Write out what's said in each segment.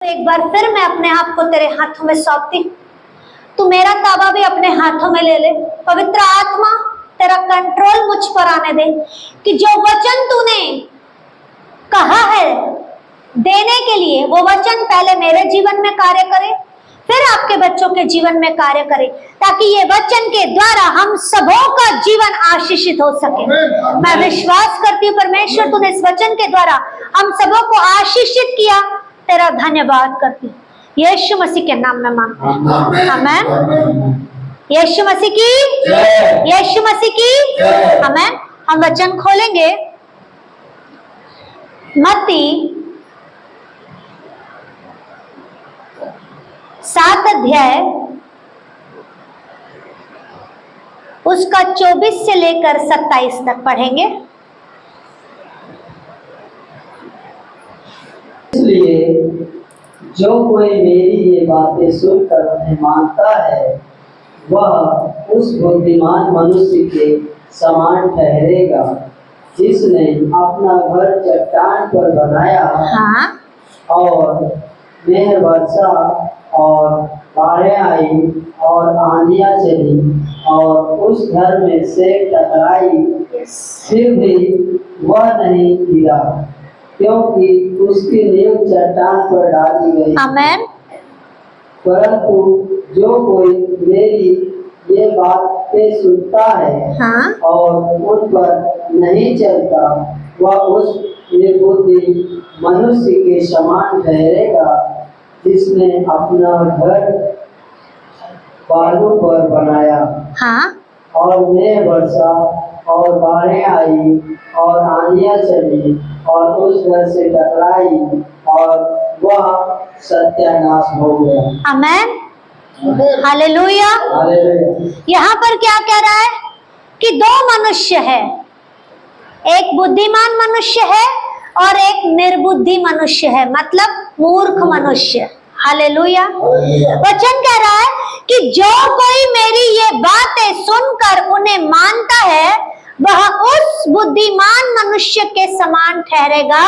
एक बार फिर मैं अपने आप को तेरे हाथों में सौंपती हूँ। तू मेरा ताबा भी अपने हाथों में ले ले। पवित्र आत्मा तेरा कंट्रोल मुझ पर आने दे कि जो वचन तूने कहा है देने के लिए वो वचन पहले मेरे जीवन में कार्य करे, फिर आपके बच्चों के जीवन में कार्य करे, ताकि ये वचन के द्वारा हम सबों का जीवन आशीषित हो सके। मैं विश्वास करती हूँ परमेश्वर तूने इस वचन के द्वारा हम सबों को आशीषित किया, तेरा धन्यवाद करती हूँ। यीशु मसीह के नाम में मांगते हैं, आमीन। यीशु मसीह की, यीशु मसीह की, आमीन। हम वचन खोलेंगे मत्ती 7 अध्याय उसका 24 से लेकर 27 तक पढ़ेंगे। इसलिए जो कोई मेरी ये बातें सुनकर उन्हें मानता है वह उस बुद्धिमान मनुष्य के समान ठहरेगा जिसने अपना घर चट्टान पर बनाया। हाँ। और मेघ वर्षा और बाढ़ें आई और आंधियां चली और उस घर में से टकराई, फिर भी वह नहीं गिरा क्योंकि उसकी नींव चट्टान पर डाली गई। आमीन। परंतु जो कोई मेरी ये बातें सुनता है हाँ। और उन पर नहीं चलता वह उस निर्बुद्धि मनुष्य के समान ठहरेगा जिसने अपना घर बालू पर बनाया। हाँ। और मेघ वर्षा और बाढ़ें आई और आंधियां चली और उस घर से टकराई और वह सत्यानाश हो गया। आमीन। हालेलुया। यहाँ पर क्या कह रहा है कि 2 मनुष्य है, एक बुद्धिमान मनुष्य है और एक निर्बुद्धि मनुष्य है, मतलब मूर्ख मनुष्य। हालेलुया। वचन कह रहा है कि जो कोई मेरी ये बातें सुनकर उन्हें मानता है वह उस बुद्धिमान मनुष्य के समान ठहरेगा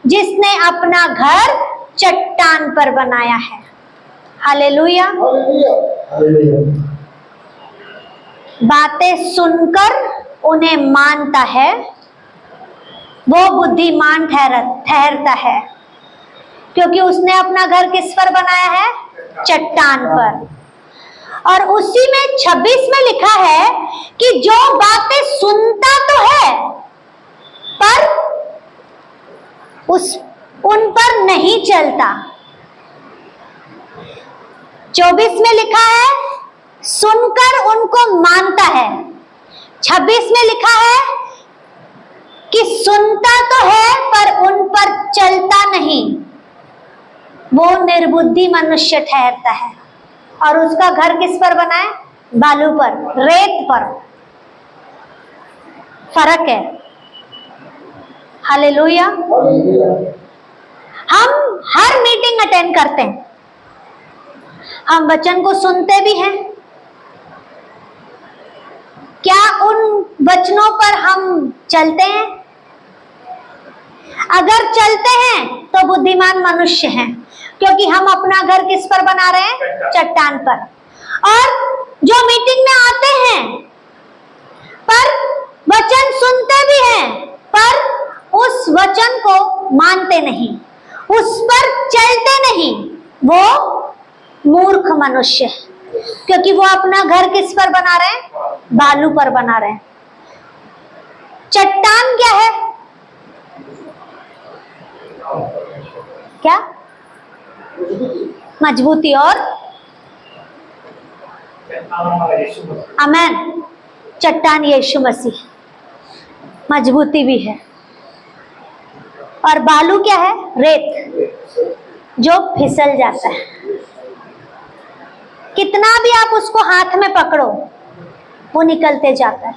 जिसने अपना घर चट्टान पर बनाया है। हालेलुया। बातें सुनकर उन्हें मानता है वो बुद्धिमान ठहरता है, क्योंकि उसने अपना घर किस पर बनाया है? चट्टान पर। और उसी में 26 में लिखा है कि जो बातें सुनता तो है पर उन पर नहीं चलता। 24 में लिखा है सुनकर उनको मानता है, 26 में लिखा है कि सुनता तो है पर उन पर चलता नहीं, वो निर्बुद्धि मनुष्य ठहरता है। और उसका घर किस पर बना है? बालू पर, रेत पर। फर्क है। हालेलुया। हम हर मीटिंग अटेंड करते हैं, हम वचन को सुनते भी हैं, क्या उन वचनों पर हम चलते हैं? अगर चलते हैं तो बुद्धिमान मनुष्य हैं, क्योंकि हम अपना घर किस पर बना रहे हैं? चट्टान पर। और जो मीटिंग में आते हैं पर वचन सुनते भी हैं पर उस वचन को मानते नहीं, उस पर चलते नहीं, वो मूर्ख मनुष्य है, क्योंकि वो अपना घर किस पर बना रहे हैं? बालू पर बना रहे हैं। चट्टान क्या है? क्या? मजबूती और आमीन। चट्टान यीशु मसीह, मजबूती भी है। और बालू क्या है? रेत, जो फिसल जाता है। कितना भी आप उसको हाथ में पकड़ो वो निकलते जाता है।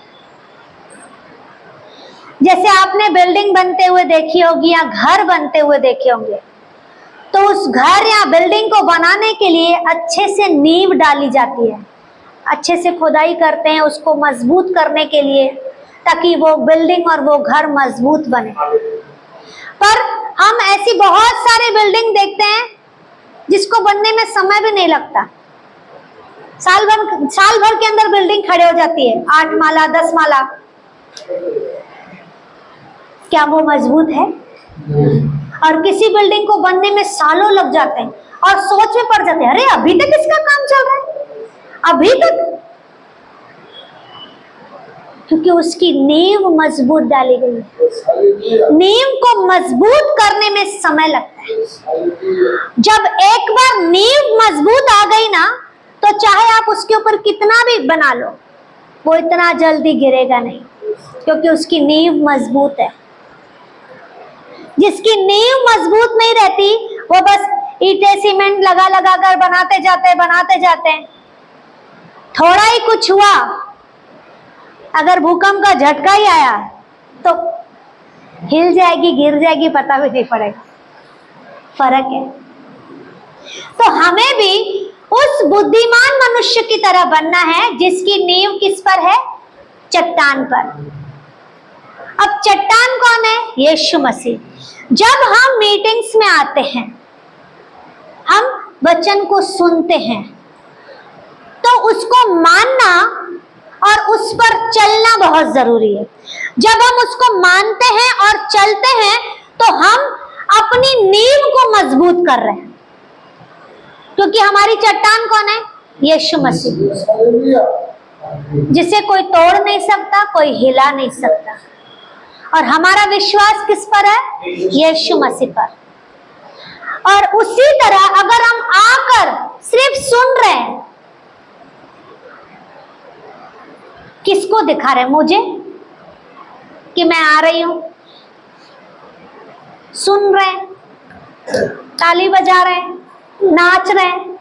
जैसे आपने बिल्डिंग बनते हुए देखी होगी या घर बनते हुए देखे होंगे, तो उस घर या बिल्डिंग को बनाने के लिए अच्छे से नींव डाली जाती है, अच्छे से खुदाई करते हैं उसको मजबूत करने के लिए, ताकि वो बिल्डिंग और वो घर मजबूत बने। पर हम ऐसी बहुत सारी बिल्डिंग देखते हैं जिसको बनने में समय भी नहीं लगता। साल भर के अंदर बिल्डिंग खड़े हो जाती है, 8 माला 10 माला। क्या वो मजबूत है? और किसी बिल्डिंग को बनने में सालों लग जाते हैं और सोच में पड़ जाते हैं, अरे अभी तक इसका काम चल रहा है, अभी तक, क्योंकि उसकी नींव मजबूत डाली गई है। नींव को मजबूत करने में समय लगता है। जब एक बार नींव मजबूत आ गई ना, तो चाहे आप उसके ऊपर कितना भी बना लो, वो इतना जल्दी गिरेगा नहीं, क्योंकि उसकी नींव मजबूत है। जिसकी नींव मजबूत नहीं रहती, वो बस ईंटें सीमेंट लगा लगा कर बनाते जाते हैं। थोड़ा ही कुछ हुआ, अगर भूकंप का झटका ही आया तो हिल जाएगी, गिर जाएगी, पता भी नहीं पड़ेगा। फर्क है। तो हमें भी उस बुद्धिमान मनुष्य की तरह बनना है जिसकी नींव किस पर है? चट्टान पर। अब चट्टान कौन है? यीशु मसीह। जब हम मीटिंग्स में आते हैं, हम वचन को सुनते हैं, तो उसको मानना और उस पर चलना बहुत जरूरी है। जब हम उसको मानते हैं और चलते हैं, तो हम अपनी नींव को मजबूत कर रहे हैं, क्योंकि हमारी चट्टान कौन है? यीशु मसीह, जिसे कोई तोड़ नहीं सकता, कोई हिला नहीं सकता। और हमारा विश्वास किस पर है? यीशु मसीह पर। और उसी तरह अगर हम आकर सिर्फ सुन रहे हैं, किसको दिखा रहे हैं? मुझे, कि मैं आ रही हूं। सुन रहे हैं, ताली बजा रहे हैं, नाच रहे हैं,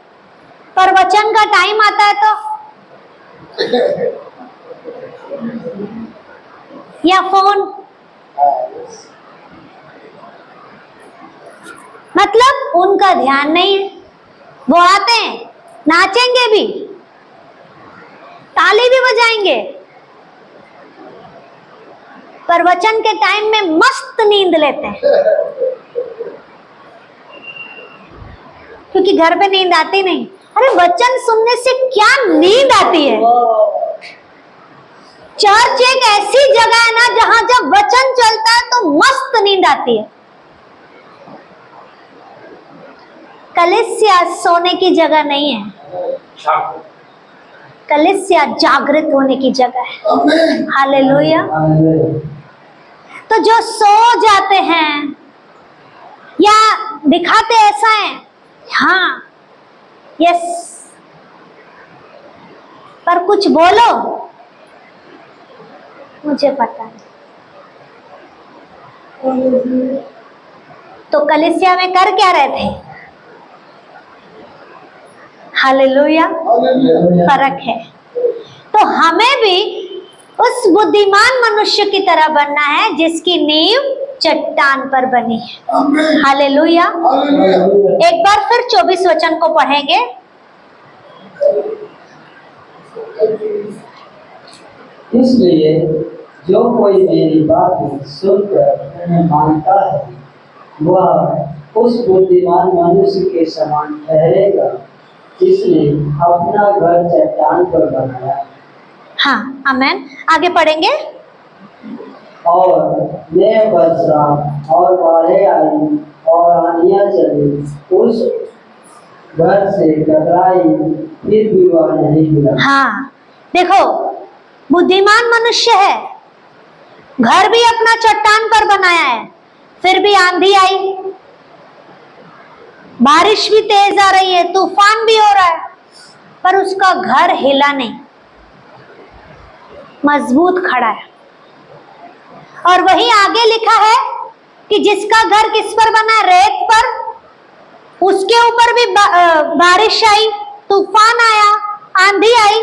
पर वचन का टाइम आता है तो, या फोन, मतलब उनका ध्यान नहीं है। वो आते हैं, नाचेंगे भी, ताली भी बजाएंगे, पर वचन के टाइम में मस्त नींद लेते हैं, क्योंकि घर पे नींद आती नहीं। अरे वचन सुनने से क्या नींद आती है। चर्च एक ऐसी जगह है ना, जहां जब वचन चलता है तो मस्त नींद आती है। कलीसिया सोने की जगह नहीं है, कलीसिया जागृत होने की जगह है। हालेलुया। तो जो सो जाते हैं या दिखाते ऐसा है, हाँ यस, पर कुछ बोलो, मुझे पता नहीं। तो कलीसिया में कर क्या रहे थे? हालेलुया। फर्क है। तो हमें भी उस बुद्धिमान मनुष्य की तरह बनना है जिसकी नींव चट्टान पर बनी है। हालेलुया। एक बार फिर 24 वचन को पढ़ेंगे। इसलिए जो कोई मेरी बात सुनकर उन्हें मानता है, वह उस बुद्धिमान मनुष्य के समान ठहरेगा जिसने अपना घर चट्टान पर बनाया। हाँ, आमेन। आगे पढ़ेंगे। और मैं वर्षा और बाढ़ें आई और आंधियां चली, उस घर से टकराई, फिर भी वह नहीं गिरा। हाँ, देखो, बुद्धिमान मनुष्य है, घर भी अपना चट्टान पर बनाया है, फिर भी आंधी आई, बारिश भी तेज आ रही है, तूफान भी हो रहा है, पर उसका घर हिला नहीं, मजबूत खड़ा है। और वही आगे लिखा है कि जिसका घर किस पर बना है? रेत पर, उसके ऊपर भी बारिश आई, तूफान आया, आंधी आई,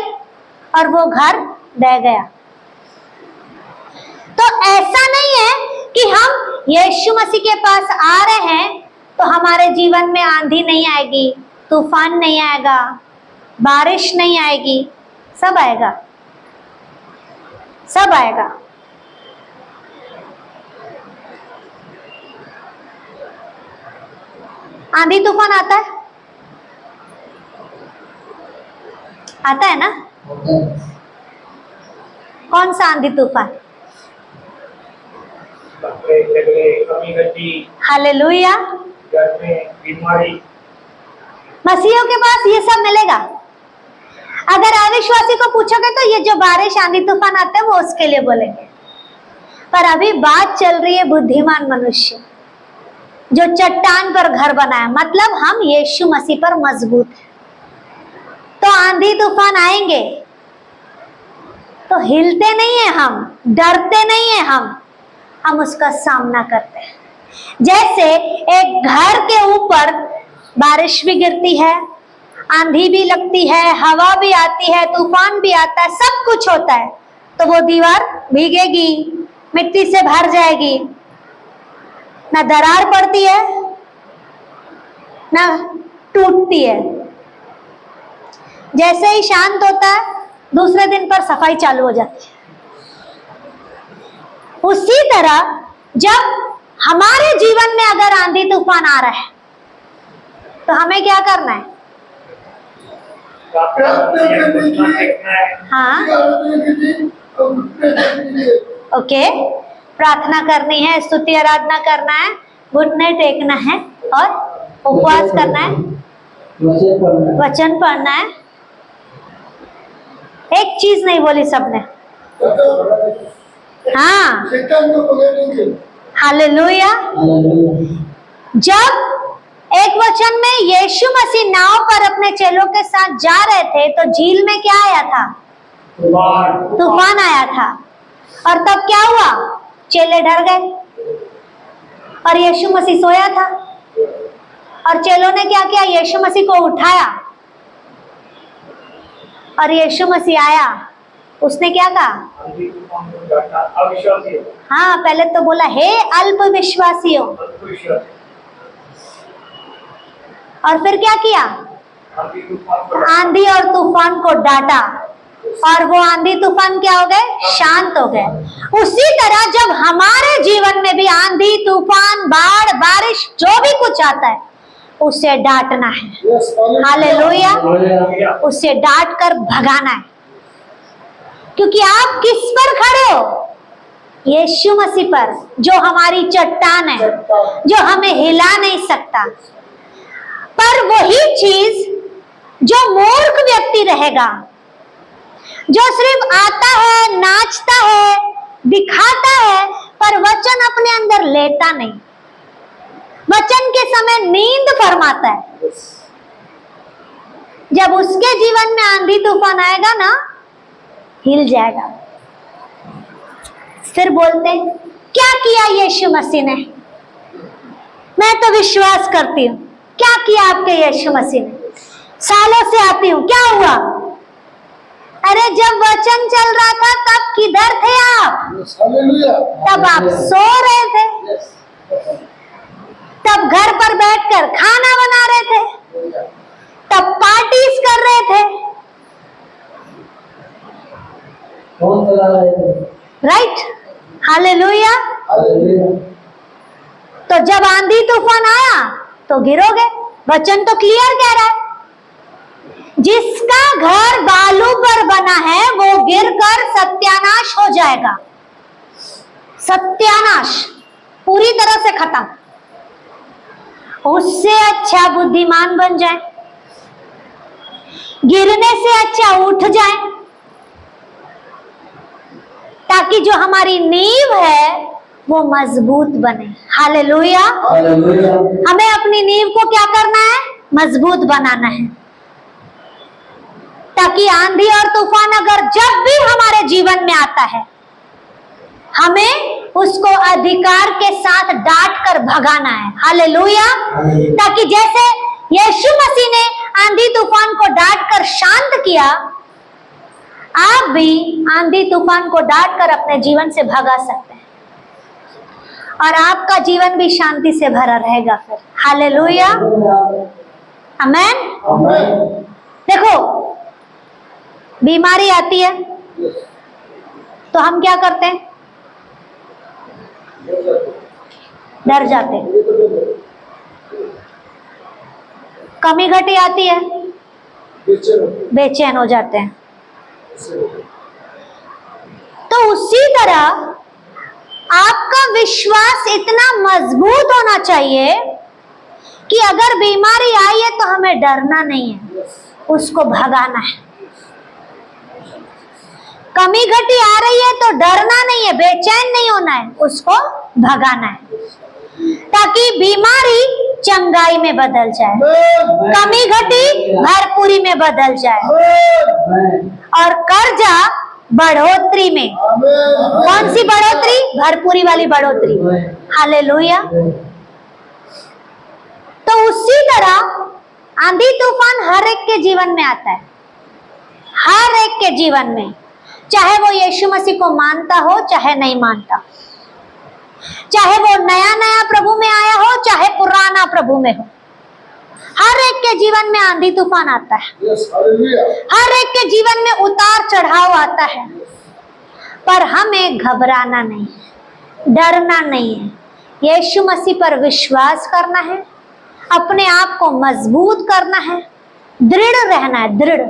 और वो घर बह गया। तो ऐसा नहीं है कि हम यीशु मसीह के पास आ रहे हैं तो हमारे जीवन में आंधी नहीं आएगी, तूफान नहीं आएगा, बारिश नहीं आएगी। सब आएगा, सब आएगा। आंधी तूफान आता है, आता है ना? कौन सा आंधी तूफान? हालेलुया। बीमारी। मसीहियों के पास ये सब मिलेगा। अगर अविश्वासी को पूछोगे तो ये जो बारिश आंधी तूफान आते हैं वो उसके लिए बोलेंगे। पर अभी बात चल रही है बुद्धिमान मनुष्य जो चट्टान पर घर बनाया, मतलब हम यीशु मसीह पर मजबूत हैं। तो आंधी तूफान आएंगे तो हिलते नहीं है हम, डरते नहीं है हम उसका सामना करते हैं। जैसे एक घर के ऊपर बारिश भी गिरती है, आंधी भी लगती है, हवा भी आती है, तूफान भी आता है, सब कुछ होता है, तो वो दीवार भीगेगी, मिट्टी से भर जाएगी, ना दरार पड़ती है ना टूटती है। जैसे ही शांत होता है दूसरे दिन पर सफाई चालू हो जाती है। उसी तरह जब हमारे जीवन में अगर आंधी तूफान आ रहा है तो हमें क्या करना है? हाँ, ओके, प्रार्थना करनी है, स्तुति आराधना करना है, घुटने टेकना है और उपवास करना है, वचन पढ़ना है। एक चीज नहीं बोली सबने। हाँ, हालेलुया। जब एक वचन में यीशु मसीह नाव पर अपने चेलों के साथ जा रहे थे तो झील में क्या आया था? तूफान आया था। और तब क्या हुआ? चेले डर गए और यीशु मसीह सोया था। और चेलों ने क्या किया? यीशु मसीह को उठाया और यीशु मसीह आया। उसने क्या कहा? हाँ, पहले तो बोला हे अल्प विश्वासियों, और फिर क्या किया? आंधी और तूफान को डांटा और वो आंधी तूफान क्या हो गए? शांत हो गए। उसी तरह जब हमारे जीवन में भी आंधी तूफान बाढ़ बारिश जो भी कुछ आता है उसे डांटना है। हालेलुया। उसे डांट कर भगाना है, क्योंकि आप किस पर खड़े हो? यीशु मसीह पर, जो हमारी चट्टान है, जो हमें हिला नहीं सकता। पर वही चीज जो मूर्ख व्यक्ति रहेगा, जो सिर्फ आता है, नाचता है, दिखाता है, पर वचन अपने अंदर लेता नहीं, वचन के समय नींद फरमाता है, जब उसके जीवन में आंधी तूफान आएगा ना, हिल जाएगा। फिर बोलते हैं क्या किया यीशु मसीह ने? मैं तो विश्वास करती हूँ। क्या किया आपके यीशु मसीह ने? सालों से आती हूँ, क्या हुआ? अरे जब वचन चल रहा था तब किधर थे आप? तब आप सो रहे थे, तब घर पर बैठकर खाना बना रहे थे, तब पार्टीज कर रहे थे, राइट? हालेलुया। तो जब आंधी तूफान आया तो गिरोगे। वचन तो क्लियर कह रहा है, जिसका घर बालू पर बना है वो गिरकर सत्यानाश हो जाएगा। सत्यानाश, पूरी तरह से खत्म। उससे अच्छा बुद्धिमान बन जाए, गिरने से अच्छा उठ जाए, ताकि जो हमारी नींव है वो मजबूत बने। हालेलुया। हमें अपनी नींव को क्या करना है? मजबूत बनाना है, ताकि आंधी और तूफान अगर जब भी हमारे जीवन में आता है, हमें उसको अधिकार के साथ डांट कर भगाना है। हालेलुया। ताकि जैसे यीशु मसीह ने आंधी तूफान को डांट कर शांत किया, आप भी आंधी तूफान को डांट कर अपने जीवन से भगा सकते हैं और आपका जीवन भी शांति से भरा रहेगा फिर। हालेलुया। आमेन। देखो, बीमारी आती है तो हम क्या करते हैं? डर जाते हैं। कमी घटी आती है बेचैन हो जाते हैं। तो उसी तरह आपका विश्वास इतना मजबूत होना चाहिए कि अगर बीमारी आई है तो हमें डरना नहीं है, उसको भगाना है। कमी घटी आ रही है तो डरना नहीं है, बेचैन नहीं होना है, उसको भगाना है, ताकि बीमारी चंगाई में बदल जाए, कमी घटी भरपूरी में बदल जाए, और कर्जा बढ़ोतरी में। कौन सी बढ़ोतरी? भरपूरी वाली बढ़ोतरी। हालेलुया। तो उसी तरह आंधी तूफान हर एक के जीवन में आता है, हर एक के जीवन में, चाहे वो यीशु मसीह को मानता हो चाहे नहीं मानता, चाहे वो नया नया प्रभु में आया हो चाहे पुराना प्रभु में हो, हर एक के जीवन में आंधी तूफान आता है। हर एक के जीवन में उतार चढ़ाव आता है, पर हमें घबराना नहीं, डरना नहीं है। यीशु मसीह पर विश्वास करना है, अपने आप को मजबूत करना है, दृढ़ रहना है, दृढ़,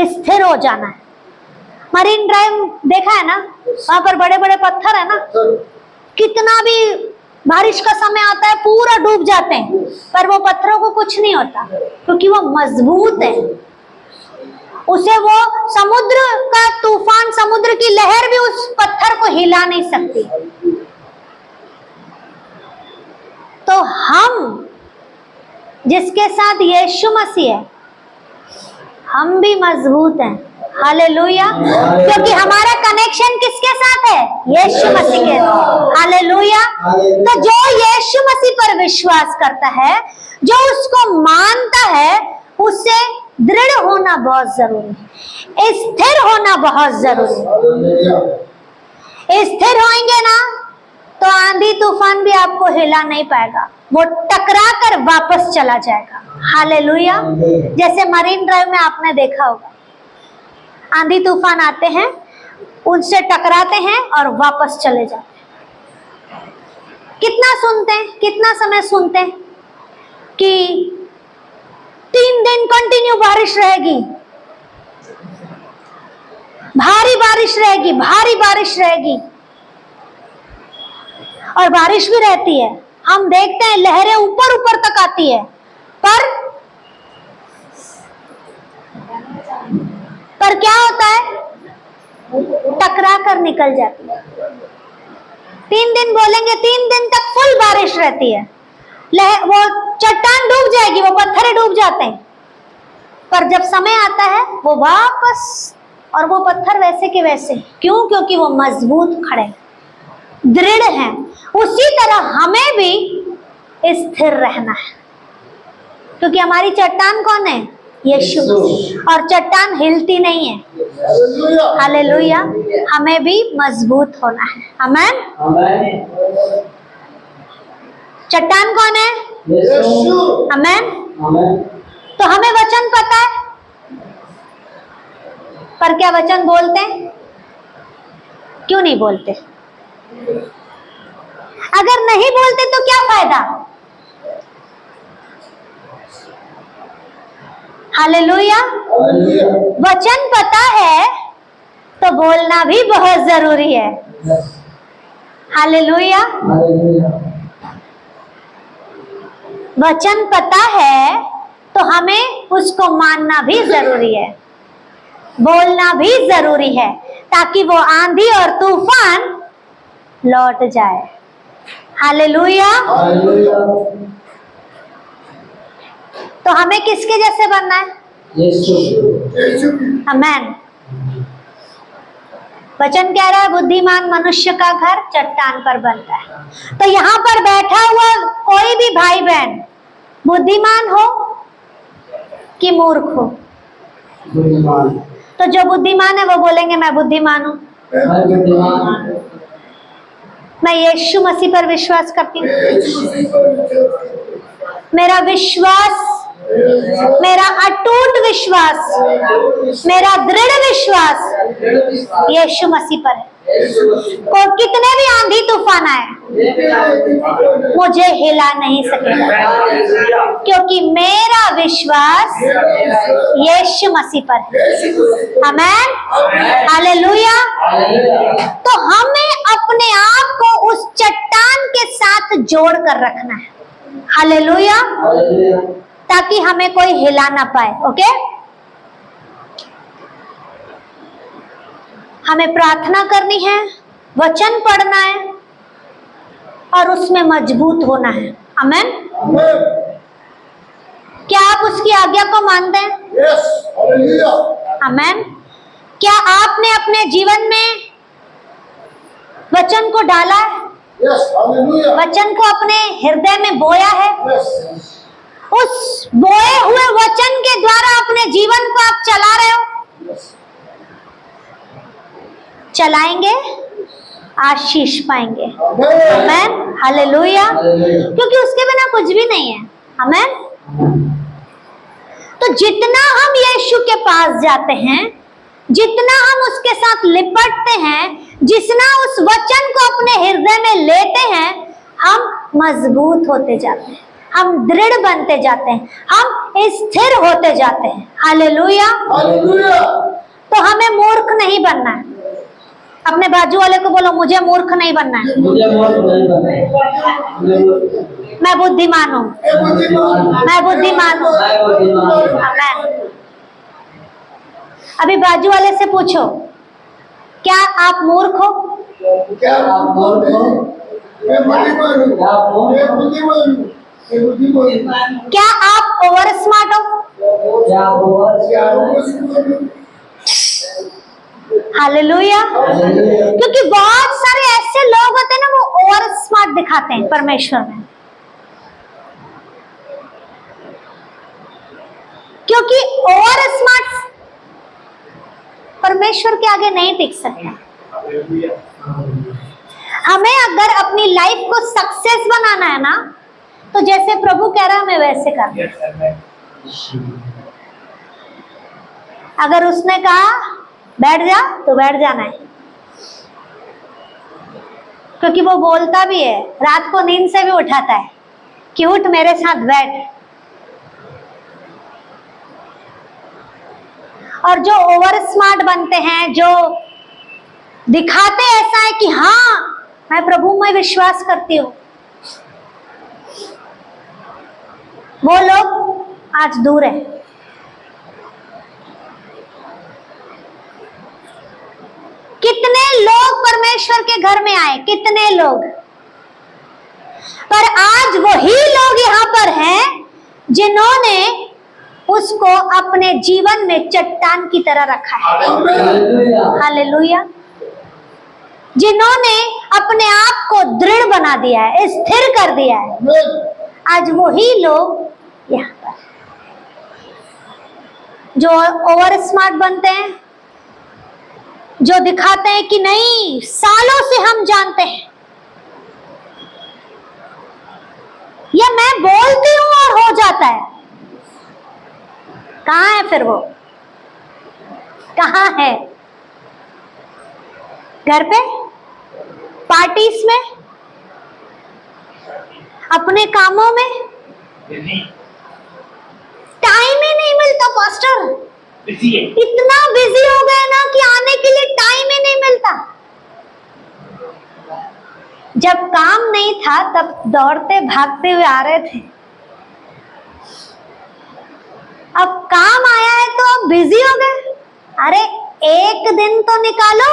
स्थिर हो जाना है। मरीन ड्राइव देखा है ना, वहां पर बड़े बड़े पत्थर है ना, कितना भी बारिश का समय आता है पूरा डूब जाते हैं, पर वो पत्थरों को कुछ नहीं होता क्योंकि वो मजबूत है। उसे वो समुद्र का तूफान, समुद्र की लहर भी उस पत्थर को हिला नहीं सकती। तो हम जिसके साथ यीशु मसीह है, हम भी मजबूत हैं। हालेलुया। क्योंकि हमारा कनेक्शन किसके साथ है? यीशु मसीह के साथ। हालेलुया। तो जो यीशु मसीह पर विश्वास करता है, जो उसको मानता है, उससे दृढ़ होना बहुत जरूरी है, स्थिर होना बहुत जरूरी है। स्थिर होंगे ना तो आंधी तूफान भी आपको हिला नहीं पाएगा, वो टकरा कर वापस चला जाएगा। हालेलुया। जैसे मरीन ड्राइव में आपने देखा होगा, आंधी तूफान आते हैं, उनसे टकराते हैं और वापस चले जाते हैं। कितना सुनते हैं, कितना समय सुनते हैं कि 3 दिन कंटिन्यू बारिश रहेगी, भारी बारिश रहेगी, भारी बारिश रहेगी, और बारिश भी रहती है। हम देखते हैं लहरें ऊपर ऊपर तक आती है, पर क्या होता है? टकरा कर निकल जाती है। 3 दिन बोलेंगे, 3 दिन तक फुल बारिश रहती है, वो चट्टान डूब जाएगी, वो पत्थर डूब जाते हैं, पर जब समय आता है वो वापस, और वो पत्थर वैसे के वैसे। क्यों? क्योंकि वो मजबूत खड़े, दृढ़ हैं। उसी तरह हमें भी स्थिर रहना है, क्योंकि हमारी चट्टान कौन है? यीशु। और चट्टान हिलती नहीं है। हालेलुया। हमें भी मजबूत होना है। आमेन। चट्टान कौन है? यीशु। आमेन। तो हमें वचन पता है, पर क्या वचन बोलते हैं? क्यों नहीं बोलते? अगर नहीं बोलते तो क्या फायदा? हालेलुया। वचन पता है तो बोलना भी बहुत जरूरी है। हालेलुया। वचन पता है तो हमें उसको मानना भी जरूरी है, बोलना भी जरूरी है, ताकि वो आंधी और तूफान लौट जाए। हालेलुया। तो हमें किसके जैसे बनना है? यीशु। आमेन। वचन कह रहा है, बुद्धिमान मनुष्य का घर चट्टान पर बनता है। तो यहाँ पर बैठा हुआ कोई भी भाई बहन बुद्धिमान हो कि मूर्ख हो? बुद्धिमान। तो जो बुद्धिमान है वो बोलेंगे मैं बुद्धिमान हूँ, मैं यीशु मसीह पर विश्वास करती हूँ, मेरा विश्वास, मेरा अटूट विश्वास, मेरा दृढ़ विश्वास यीशु मसीह पर है। को कितने भी आंधी तूफान आए मुझे हिला नहीं सकेगा, क्योंकि मेरा विश्वास विश्वास यीशु मसीह पर है। आमेन, हालेलुया। तो हमें अपने आप को उस चट्टान के साथ जोड़ कर रखना है, हालेलुया, ताकि हमें कोई हिला ना पाए। ओके, हमें प्रार्थना करनी है, वचन पढ़ना है और उसमें मजबूत होना है। आमेन। क्या आप उसकी आज्ञा को मानते हैं? आमेन। क्या आपने अपने जीवन में वचन को डाला है? वचन को अपने हृदय में बोया है? उस बोए हुए वचन के द्वारा अपने जीवन को आप चला रहे हो? चलाएंगे, आशीष पाएंगे। आमेन, हालेलुया। क्योंकि उसके बिना कुछ भी नहीं है। आमेन। तो जितना हम यीशु के पास जाते हैं, जितना हम उसके साथ लिपटते हैं, जितना उस वचन को अपने हृदय में लेते हैं, हम मजबूत होते जाते हैं, हम दृढ़ बनते जाते हैं, हम स्थिर होते जाते हैं। हालेलुया। तो हमें मूर्ख नहीं बनना है। अपने बाजू वाले को बोलो, मुझे मूर्ख नहीं बनना है, मैं बुद्धिमान हूँ, मैं बुद्धिमान हूँ। आमेन। अभी बाजू वाले से पूछो, क्या आप मूर्ख हो? क्या आप मूर्ख हो? मैं बुद्धिमान हूँ। क्या आप ओवर स्मार्ट हो? हालेलुया। क्योंकि बहुत सारे ऐसे लोग होते हैं ना, वो ओवर स्मार्ट दिखाते हैं परमेश्वर में, क्योंकि ओवर स्मार्ट परमेश्वर के आगे नहीं टिक सकता। हमें अगर अपनी लाइफ को सक्सेस बनाना है ना, तो जैसे प्रभु कह रहा है हमें वैसे करना है। अगर उसने कहा बैठ जा तो बैठ जाना है, क्योंकि वो बोलता भी है, रात को नींद से भी उठाता है कि उठ मेरे साथ बैठ। और जो ओवर स्मार्ट बनते हैं, जो दिखाते ऐसा है कि हाँ मैं प्रभु में विश्वास करती हूँ, वो लोग आज दूर है। कितने लोग परमेश्वर के घर में आए, कितने लोग, पर आज वही लोग यहाँ पर हैं जिन्होंने उसको अपने जीवन में चट्टान की तरह रखा है। हालेलुया। जिन्होंने अपने आप को दृढ़ बना दिया है, स्थिर कर दिया है, आज वही लोग यहाँ पर जो ओवर स्मार्ट बनते हैं, जो दिखाते हैं कि नहीं सालों से हम जानते हैं, या मैं बोलती हूं और हो जाता है। कहाँ है फिर वो? कहाँ है? घर पे, पार्टीज में, अपने कामों में टाइम ही नहीं मिलता पास्टर। इतना बिजी हो गए ना कि आने के लिए टाइम ही नहीं मिलता। जब काम नहीं था तब दौड़ते भागते हुए आ रहे थे, अब काम आया है तो अब बिजी हो गए। अरे एक दिन तो निकालो,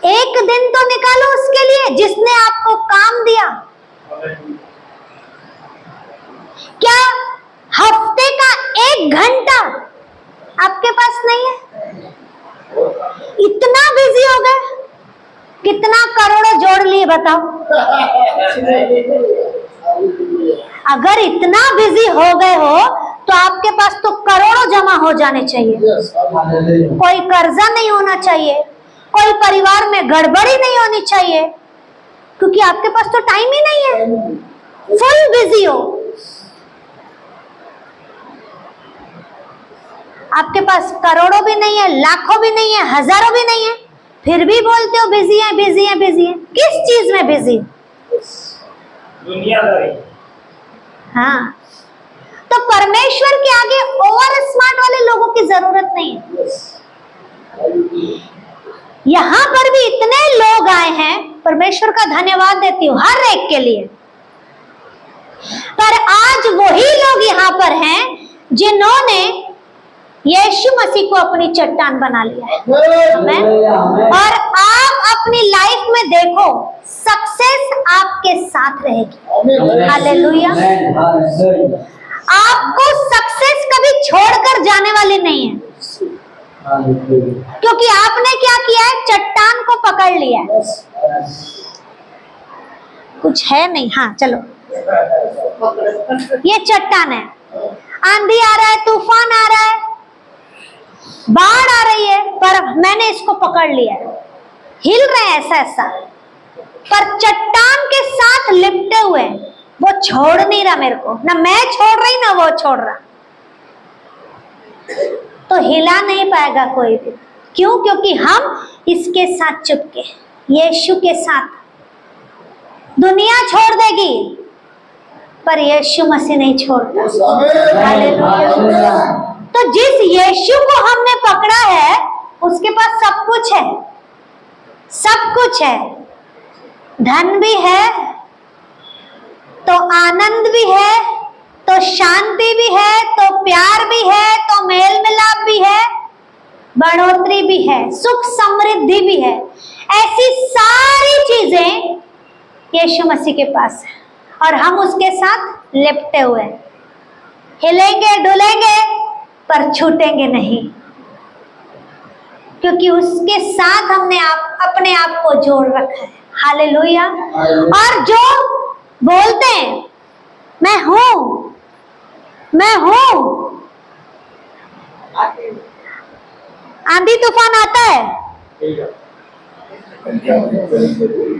एक दिन तो निकालो उसके लिए जिसने आपको काम दिया। क्या हफ्ते का 1 घंटा आपके पास नहीं है? इतना बिजी हो गए, कितना करोड़ों जोड़ लिए बताओ। अगर इतना बिजी हो गए हो तो आपके पास तो करोड़ों जमा हो जाने चाहिए। कोई कर्जा नहीं होना चाहिए, कोई परिवार में गड़बड़ी नहीं होनी चाहिए, क्योंकि आपके पास तो टाइम ही नहीं है, फुल बिजी हो। आपके पास करोड़ों भी नहीं है, लाखों भी नहीं है, हजारों भी नहीं है, फिर भी बोलते हो बिजी है, बिजी है, बिजी है। किस चीज में बिजी? दुनियादारी। हाँ, तो परमेश्वर के आगे ओवर स्मार्ट वाले लोगों की जरूरत नहीं है। यहां पर भी इतने लोग आए हैं, परमेश्वर का धन्यवाद देती हूँ हर एक के लिए। पर आज वही लोग यहाँ पर हैं जिन्होंने यीशु मसीह को अपनी चट्टान बना लिया है। आमीन। और आप अपनी लाइफ में देखो, सक्सेस आपके साथ रहेगी। हालेलुया। आपको सक्सेस कभी छोड़कर जाने वाली नहीं है, क्योंकि आपने क्या किया है, चट्टान को पकड़ लिया है। कुछ है नहीं, हाँ चलो, ये चट्टान है। आंधी आ रहा है, तूफान आ रहा है, बाढ़ आ रही है, पर मैंने इसको पकड़ लिया है। हिल रहे हैं ऐसा ऐसा, पर चट्टान के साथ लिपटे हुए, वो छोड़ नहीं रहा मेरे को, ना मैं छोड़ रही ना वो छोड़ रहा। तो हिला नहीं पाएगा कोई भी। क्यों? क्योंकि हम इसके साथ चिपके, यीशु के साथ। दुनिया छोड़ देगी पर यीशु मसीह नहीं छोड़ता। हालेलुया। तो जिस यीशु को हमने पकड़ा है उसके पास सब कुछ है, सब कुछ है। धन भी है, तो आनंद भी है, तो शांति भी है, तो प्यार भी है, तो मेल मिलाप भी है, बढ़ोतरी भी है, सुख समृद्धि भी है। ऐसी सारी चीजें यीशु मसीह के पास है और हम उसके साथ लिपटे हुए हैं। हिलेंगे डुलेंगे पर छूटेंगे नहीं, क्योंकि उसके साथ हमने अपने आप को जोड़ रखा है। हालेलुया। और जो बोलते हैं मैं हूं, मैं हूं, आंधी तूफान आता है,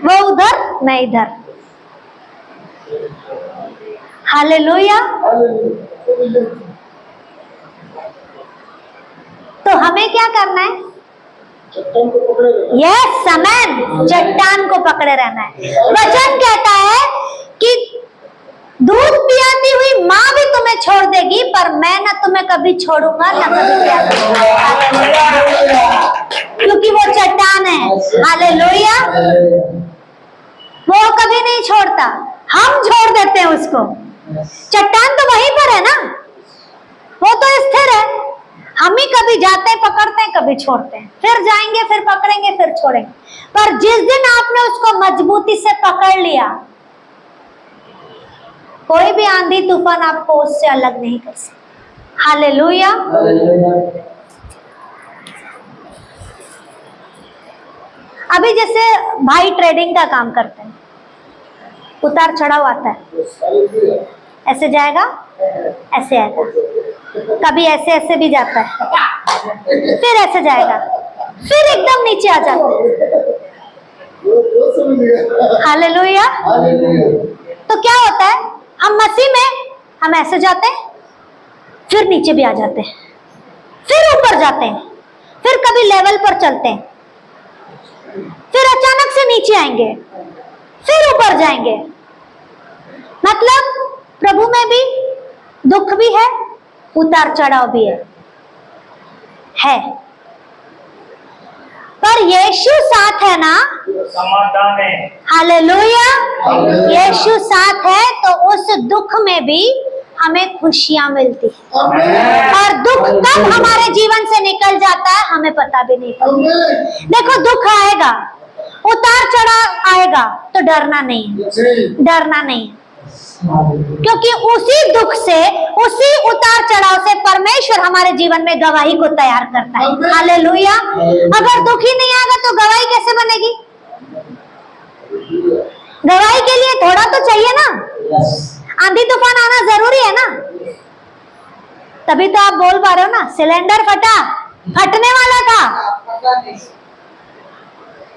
वो उधर मैं इधर। हालेलुया। तो हमें क्या करना है? यस आमीन, चट्टान को पकड़े रहना है। वचन कहता है कि दूध पियाती हुई माँ भी तुम्हें छोड़ देगी, पर मैं ना तुम्हें कभी छोड़ूंगा ना कभी त्याग दूंगा, क्योंकि वो चट्टान है। हालेलुया। वो कभी नहीं छोड़ता, हम छोड़ देते हैं उसको। चट्टान तो वहीं पर है ना, वो तो स्थिर है। हम ही कभी जाते हैं, पकड़ते हैं, कभी छोड़ते हैं, फिर जाएंगे, फिर पकड़ेंगे, फिर छोड़ेंगे। पर जिस दिन आपने उसको मजबूती से पकड़ लिया, कोई भी आंधी तूफान आपको उससे अलग नहीं कर सकता। हालेलुया। अभी जैसे भाई ट्रेडिंग का काम करते हैं, उतार चढ़ाव आता है, ऐसे जाएगा, ऐसे आएगा, कभी ऐसे ऐसे भी जाता है, फिर ऐसे जाएगा, फिर एकदम नीचे आ जाता है। हालेलुया। तो क्या होता है, हम मसीह में हम ऐसे जाते हैं, फिर नीचे भी आ जाते हैं, फिर ऊपर जाते हैं, फिर कभी लेवल पर चलते हैं, फिर अचानक से नीचे आएंगे, फिर ऊपर जाएंगे। मतलब प्रभु में भी दुख भी है, उतार चढ़ाव भी है। पर यीशु साथ है ना, समाधान है। हालेलुया। यीशु साथ है तो उस दुख में भी हमें खुशियां मिलती है। और दुख कब हमारे जीवन से निकल जाता है हमें पता भी नहीं पड़ता। देखो दुख आएगा, उतार चढ़ाव आएगा, तो डरना नहीं है, डरना नहीं है, क्योंकि उसी दुख से, उसी उतार चढ़ाव से परमेश्वर हमारे जीवन में गवाही को तैयार करता है। हालेलुया। अगर दुख ही नहीं आएगा तो गवाही कैसे बनेगी? गवाही के लिए थोड़ा तो चाहिए ना, आंधी तूफान आना जरूरी है ना, तभी तो आप बोल पा रहे हो ना। सिलेंडर फटा, फटने वाला था,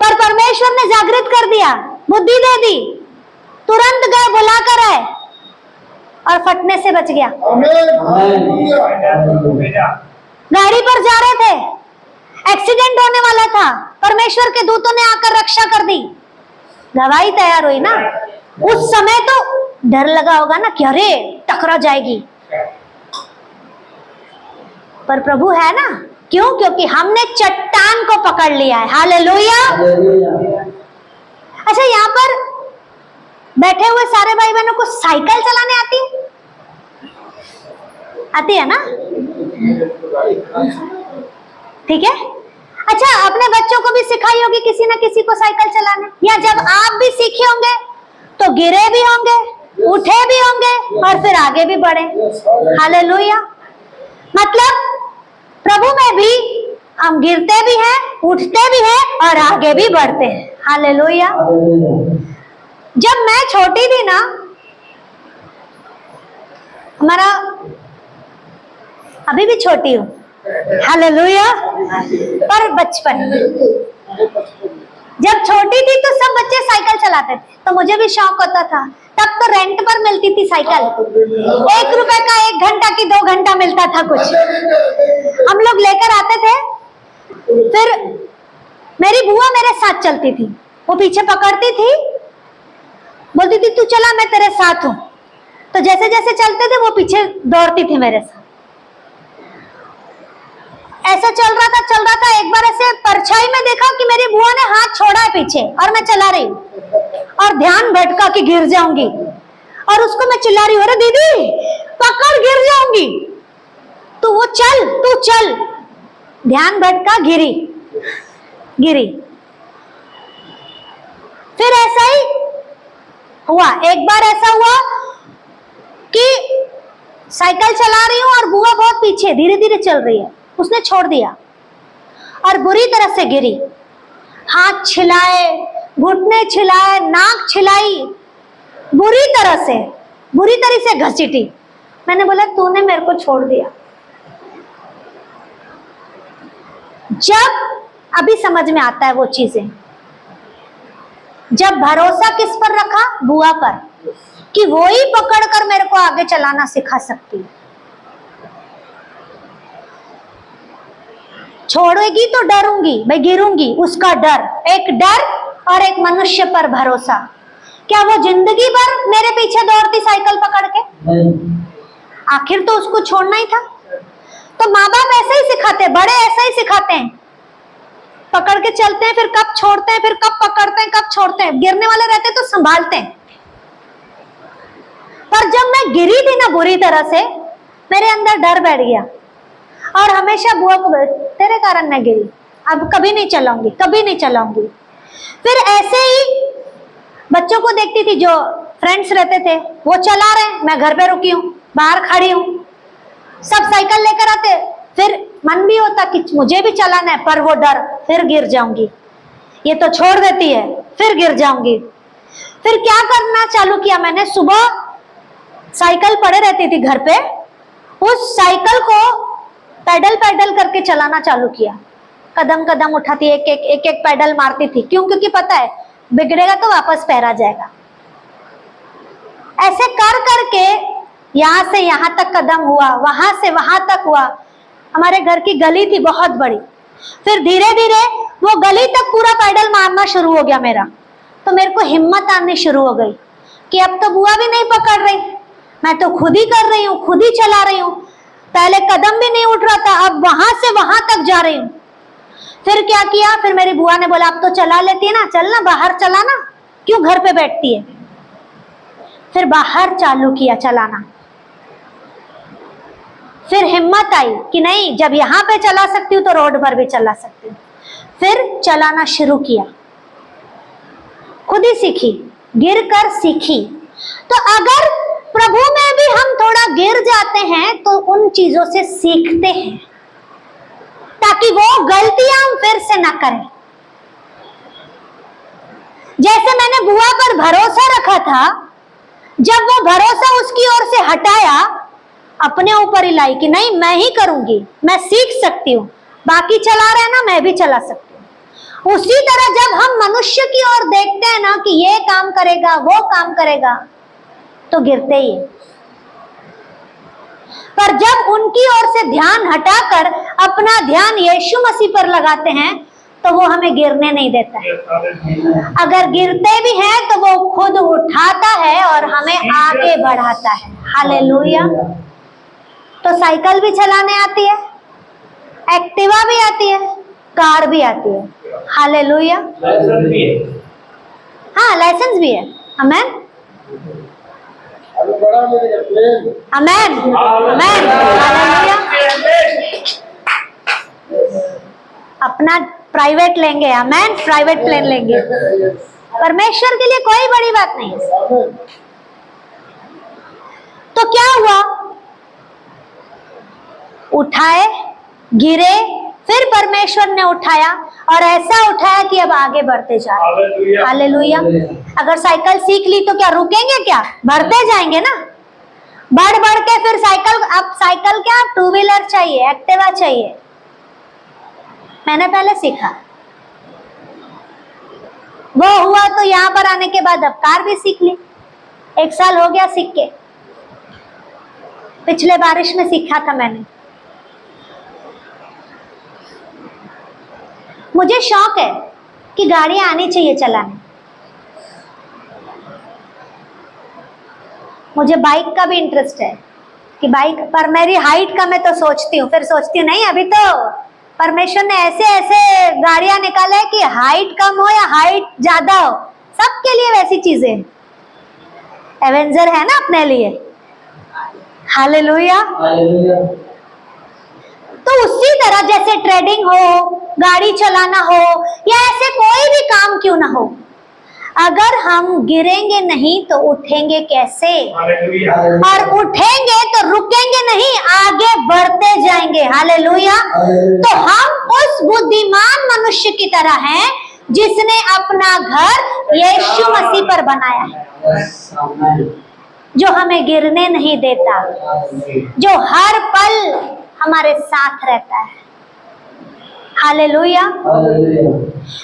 पर परमेश्वर ने जागृत कर दिया, बुद्धि दे दी, तुरंत गए, बुला कर आए और फटने से बच गया। गाड़ी पर जा रहे थे, एक्सीडेंट होने वाला था, परमेश्वर के दूतों ने आकर रक्षा कर दी, गवाही तैयार हुई ना। उस समय तो डर लगा होगा ना कि अरे टकरा जाएगी, पर प्रभु है ना। क्यों? क्योंकि हमने चट्टान को पकड़ लिया है। हालेलुया। हालेलुया। अच्छा, यहाँ पर बैठे हुए सारे भाई बहनों को साइकिल चलाने आती है? आती है ना? ठीक है। अच्छा, अपने बच्चों को भी सिखाई होगी किसी ना किसी को साइकिल चलाने, या जब आप भी सीखे होंगे तो गिरे भी होंगे, उठे भी होंगे और फिर आगे भी बढ़े। हालेलुया। मतलब प्रभु में भी हम गिरते भी हैं, उठते भी हैं और आगे भी बढ़ते हैं। हालेलुया। जब मैं छोटी थी ना, हमारा, अभी भी छोटी हूँ, हालेलुया, पर बचपन, जब छोटी थी तो सब बच्चे साइकिल चलाते थे, तो मुझे भी शौक होता था। तब तो रेंट पर मिलती थी साइकिल, 1 रुपए का 1 घंटा की 2 घंटा मिलता था कुछ, हम लोग लेकर आते थे। फिर मेरी बुआ मेरे साथ चलती थी, वो पीछे पकड़ती थी, बोलती थी तू चला, मैं तेरे साथ हूं। तो जैसे जैसे चलते थे वो पीछे दौड़ती थी मेरे साथ। ऐसा चल रहा था। एक बार ऐसे परछाई में देखा कि मेरी बुआ ने हाथ छोड़ा है पीछे और मैं चला रही हूँ, और ध्यान भटका कि गिर जाऊंगी, और उसको मैं चिल्ला रही हूँ, अरे दीदी पकड़, गिर जाऊंगी। तो वो चल, तू चल, ध्यान भटका, गिरी। फिर ऐसा ही हुआ, एक बार ऐसा हुआ कि साइकिल चला रही हूं और बुआ बहुत पीछे धीरे धीरे चल रही है, उसने छोड़ दिया और बुरी तरह से गिरी। हाथ छिलाए, घुटने छिलाए, नाक छिलाई, बुरी तरह से घसीटी। मैंने बोला तूने मेरे को छोड़ दिया। जब अभी समझ में आता है वो चीजें, जब भरोसा किस पर रखा? बुआ पर, कि वो ही पकड़कर मेरे को आगे चलाना सिखा सकती है। छोड़ेगी तो डरूंगी, मैं गिरूंगी, उसका डर, एक डर और एक मनुष्य पर भरोसा। क्या वो जिंदगी भर मेरे पीछे दौड़ती साइकिल पकड़ के? आखिर तो उसको छोड़ना ही था। तो माँ बाप ऐसे ही सिखाते, बड़े ऐसे ही सिखाते हैं, पकड़ के चलते हैं, फिर कब छोड़ते हैं, फिर कब पकड़ते हैं, कब छोड़ते हैं। गिरने वाले रहते तो संभालते हैं। पर जब मैं गिरी थी ना बुरी तरह से, मेरे अंदर डर बैठ गया और हमेशा बुआ को तेरे कारण मैं गिरी, अब कभी नहीं चलाऊंगी, कभी नहीं चलाऊंगी। फिर ऐसे ही बच्चों को देखती थी, जो फ्रेंड्स रहते थे वो चला रहे, मैं घर पे रुकी हूँ, बाहर खड़ी हूँ, सब साइकिल लेकर आते। फिर मन भी होता कि मुझे भी चलाना है, पर वो डर, फिर गिर जाऊंगी, ये तो छोड़ देती है, फिर गिर जाऊंगी। फिर क्या करना चालू किया मैंने, सुबह साइकिल पड़े रहती थी घर पे, उस साइकिल को पैडल करके चलाना चालू किया। कदम कदम उठाती, एक एक पैडल मारती थी। क्यों? क्योंकि पता है बिगड़ेगा तो वापस पैरा जाएगा। ऐसे कर करके यहाँ से यहाँ तक कदम हुआ, वहां से वहां तक हुआ। हमारे घर की गली थी बहुत बड़ी, फिर धीरे धीरे वो गली तक पूरा पैडल मारना शुरू हो गया मेरा। तो मेरे को हिम्मत आनी शुरू हो गई कि अब तो बुआ भी नहीं पकड़ रही, मैं तो खुद ही कर रही हूँ, खुद ही चला रही हूँ। पहले कदम भी नहीं उठ रहा था, अब वहां से वहां तक जा रही हूँ। फिर क्या किया, फिर मेरी बुआ ने बोला अब तो चला लेती है ना, चल ना बाहर चला ना, क्यों घर पे बैठती है। फिर बाहर चालू किया चलाना। फिर हिम्मत आई कि नहीं, जब यहाँ पे चला सकती हूँ तो रोड पर भी चला सकती हूँ। फिर चलाना शुरू किया, खुद ही सीखी, गिर कर सीखी। तो अगर प्रभु में भी हम थोड़ा गिर जाते हैं तो उन चीजों से सीखते हैं, ताकि वो गलतियां हम फिर से ना करें। जैसे मैंने बुआ पर भरोसा रखा था, जब वो भरोसा उसकी ओर से हटाया, अपने ऊपर ही लाई कि नहीं मैं ही करूंगी, मैं सीख सकती हूँ, बाकी चला रहे हैं ना, मैं भी चला सकती हूँ। उसी तरह जब हम मनुष्य की ओर देखते हैं ना कि ये काम करेगा, वो काम करेगा, तो गिरते ही। पर जब उनकी ओर से ध्यान हटाकर अपना ध्यान यीशु मसीह पर लगाते हैं तो वो हमें गिरने नहीं देता है। अगर गिरते भी हैं तो वो खुद उठाता है और हमें आगे बढ़ाता है। हालेलुया। तो साइकिल भी चलाने आती है, एक्टिवा भी आती है, कार भी आती है। हालेलुया। लाइसेंस भी है। हाँ, लाइसेंस भी है। आमेन, अभी बड़ा मिलेगा प्लेन। आमेन, आमेन। हालेलुया। अपना प्राइवेट लेंगे, आमेन, प्राइवेट प्लेन लेंगे। परमेश्वर के लिए कोई बड़ी बात नहीं। तो क्या हुआ? उठाए, गिरे, फिर परमेश्वर ने उठाया और ऐसा उठाया कि अब आगे बढ़ते जा रहे। हालेलुया। हालेलुया। अगर साइकिल सीख ली तो क्या रुकेंगे? क्या बढ़ते जाएंगे ना। बढ़ बढ़ के फिर साइकिल, अब साइकिल क्या, टू व्हीलर चाहिए, एक्टिवा चाहिए। मैंने पहले सीखा, वो हुआ तो यहाँ पर आने के बाद अब कार भी सीख ली। 1 साल हो गया सीख के। पिछले बारिश में सीखा था मैंने। मुझे शौक है कि गाड़ियां आनी चाहिए चलाने। मुझे बाइक का भी इंटरेस्ट है कि बाइक पर, मेरी हाइट का मैं तो सोचती हूँ, फिर सोचती हूँ नहीं, अभी तो परमेश्वर ने ऐसे ऐसे गाड़ियां निकाले कि हाइट कम हो या हाइट ज्यादा हो, सबके लिए वैसी चीजें। एवेंजर है ना अपने लिए। हालेलुया। हालेलुया। तो उसी तरह जैसे ट्रेडिंग हो, गाड़ी चलाना हो, या ऐसे कोई भी काम क्यों ना हो, अगर हम गिरेंगे नहीं तो उठेंगे कैसे? हालेलुया। और उठेंगे तो रुकेंगे नहीं, आगे बढ़ते जाएंगे। हालेलुया। तो हम उस बुद्धिमान मनुष्य की तरह हैं जिसने अपना घर यीशु मसीह पर बनाया है, जो हमें गिरने नहीं देता, जो हर पल हमारे साथ रहता है। हालेलुया।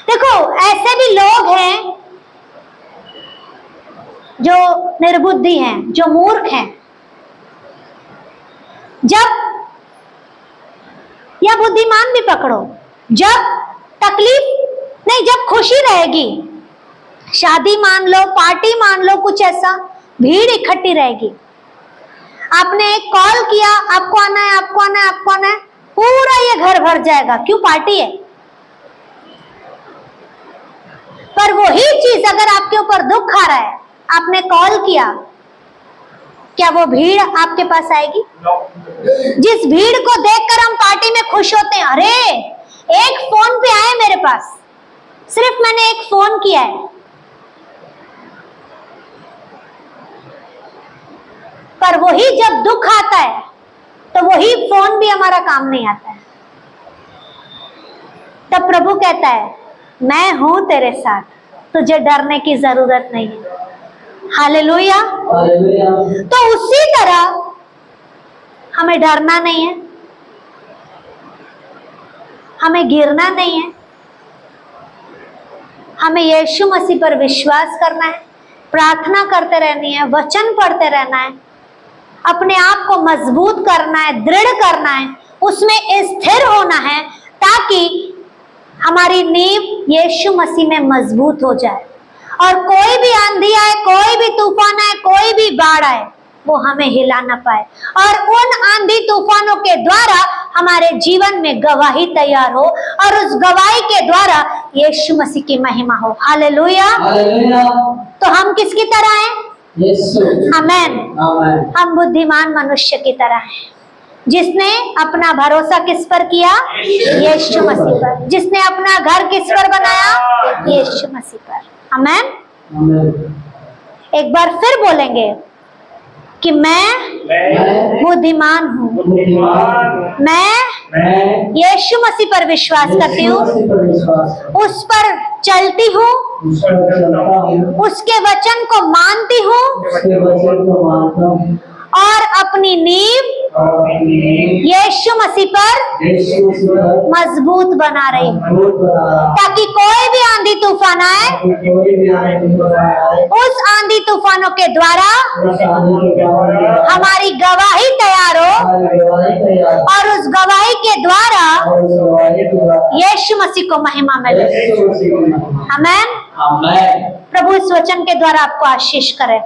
देखो, ऐसे भी लोग हैं जो निर्बुद्धि हैं, जो मूर्ख हैं। जब, या बुद्धिमान भी पकड़ो, जब तकलीफ नहीं, जब खुशी रहेगी, शादी मान लो, पार्टी मान लो, कुछ ऐसा भीड़ इकट्ठी रहेगी, आपने एक कॉल किया, आपको आना है, आपको आना है, आपको आना है, पूरा ये घर भर जाएगा। क्यों? पार्टी है। पर वही चीज अगर आपके ऊपर दुख आ रहा है, आपने कॉल किया, क्या वो भीड़ आपके पास आएगी? जिस भीड़ को देखकर हम पार्टी में खुश होते हैं, अरे एक फोन पे आए मेरे पास, सिर्फ मैंने एक फोन किया है, पर वही जब दुख आता है तो वही फोन भी हमारा काम नहीं आता है। तब प्रभु कहता है, मैं हूं तेरे साथ, तुझे डरने की जरूरत नहीं है। हालेलुया। तो उसी तरह हमें डरना नहीं है, हमें गिरना नहीं है, हमें यीशु मसीह पर विश्वास करना है, प्रार्थना करते रहनी है, वचन पढ़ते रहना है, अपने आप को मजबूत करना है, दृढ़ करना है, उसमें स्थिर होना है, ताकि हमारी नींव यीशु मसीह में मजबूत हो जाए और कोई भी आंधी आए, कोई भी तूफान आए, कोई भी बाढ़ आए, वो हमें हिला ना पाए। और उन आंधी तूफानों के द्वारा हमारे जीवन में गवाही तैयार हो और उस गवाही के द्वारा यीशु मसीह की महिमा हो। हालेलुया। तो हम किसकी तरह हैं? आमेन। हम बुद्धिमान मनुष्य की तरह हैं, जिसने अपना भरोसा किस पर किया? यीशु मसीह पर। जिसने अपना घर किस पर बनाया? यीशु मसीह पर। आमेन। एक बार फिर बोलेंगे कि मैं बुद्धिमान हूँ, मैं यीशु मसीह पर विश्वास करती हूँ, उस पर चलती हूँ, उसके वचन को मानती हूँ और अपनी नींव यीशु मसीह पर मजबूत बना रही हूँ, ताकि कोई भी आंधी तूफान आए, उस आंधी तूफानों के द्वारा हमारी गवाही तैयार हो और उस गवाही के द्वारा यीशु मसीह को महिमा मिले। आमेन। प्रभु इस वचन के द्वारा आपको आशीष करे।